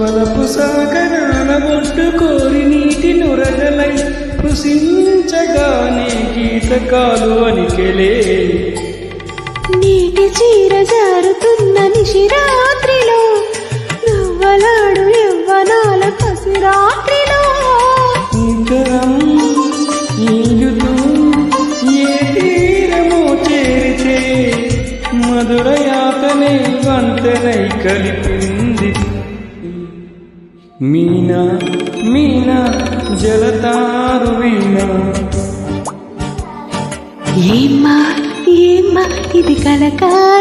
వలపు సాగరాన ఒడ్డు కోరి నీటి నురగలై కృషించగానే గీతకాలు అనికెలే. నీటి చీర జారుతున్న నిశిరాత్రిలో నవ్వలాడు యవ్వనాల పసిరాత్రిలో ఇద్దరం ఈదుతూ ఏ తీరమో చేరితే మధుర యాతనే వంతెనై కలిపింది. మీనా మీనా జలతారు వీణా. ఏమ్మా ఏమ్మా ఇది కలకా